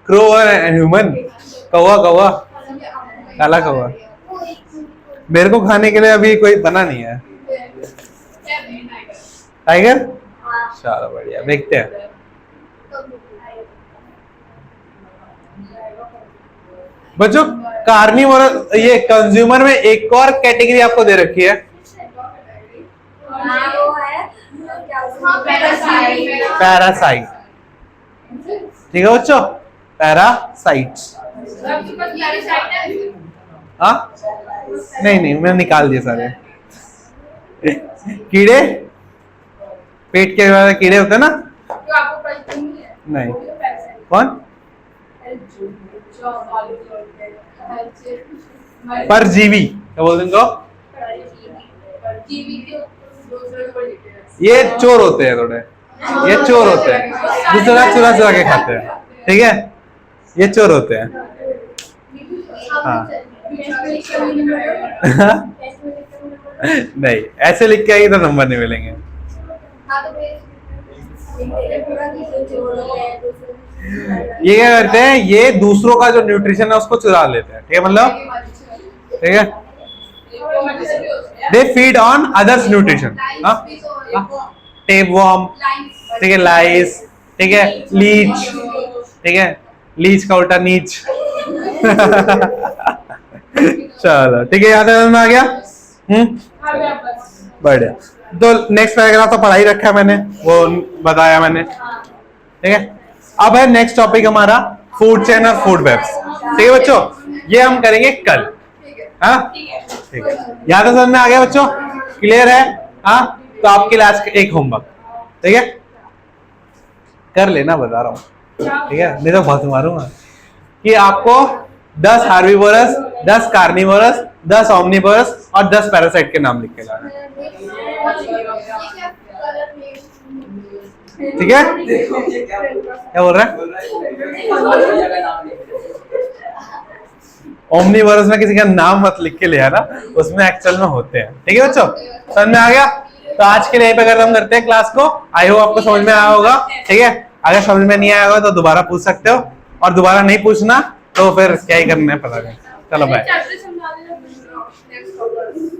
Speaker 1: क्रो और ह्यूमन, कौवा, काला कौवा। मेरे को खाने के लिए अभी कोई बना नहीं है। टाइगर, चलो बढ़िया, देखते हैं। बच्चों कार्निवोरस, ये कंज्यूमर में एक और कैटेगरी आपको दे रखी है, पैरासाइट। ठीक है बच्चों, पैरासाइट्स।
Speaker 2: आपके पास पैरासाइट है?
Speaker 1: हाँ नहीं नहीं, मैंने निकाल दिए सारे। कीड़े, पेट के वाले कीड़े होते हैं ना?
Speaker 2: जो आपको पता नहीं है?
Speaker 1: नहीं।
Speaker 2: वो भी तो पैरासाइट
Speaker 1: कौन?
Speaker 2: है।
Speaker 1: परजीवी, क्या बोलते हैं इनको?
Speaker 2: जीवी के दूसरे को लेते हैं।
Speaker 1: ये चोर होते हैं थोड़े, ये चोर होते हैं, दूसरा चुरा चुरा के खाते हैं, ठीक है, ये चोर होते हैं। हाँ। नहीं, ऐसे लिख के आएगी तो नंबर नहीं मिलेंगे। ये क्या करते हैं, ये दूसरों का जो न्यूट्रिशन है उसको चुरा लेते हैं, ठीक है, मतलब ठीक है, they feed on others nutrition. Tapeworm, ठीक है, लाइस, ठीक है, लीच, ठीक है, लीच का उल्टा नीच। चलो ठीक है, याद में आ गया। बढ़िया। तो नेक्स्ट पैराग्राफ तो पढ़ा ही रखा है मैंने, वो बताया मैंने, ठीक है। अब है नेक्स्ट टॉपिक हमारा फूड चेन और फूड वेब्स, ठीक है बच्चों, ये हम करेंगे कल। हाँ ठीक है, यहाँ तो समझ में आ गया बच्चों, क्लियर है? हाँ, तो आपके लिए आज एक होमवर्क, ठीक है, कर लेना, बता रहा हूँ, ठीक है, नहीं तो बहुत मारूंगा। कि आपको 10 हार्बीवोरस, 10 कार्निवोरस, 10 ओमनिवोरस और 10 पैरासाइट के नाम लिख के लाना, ठीक है? क्या बोल रहा है? ओमनिवोरस में किसी का नाम मत लिख के ले आना, उसमें एक्चुअल में होते हैं, ठीक है बच्चों, समझ में आ गया? तो आज के लिए यहीं पे खत्म करते हैं क्लास को। आई होप आपको समझ में आया होगा, ठीक है। अगर समझ में नहीं आया होगा तो दोबारा पूछ सकते हो, और दोबारा नहीं पूछना तो फिर क्या ही करना है पता नहीं। चलो बाय।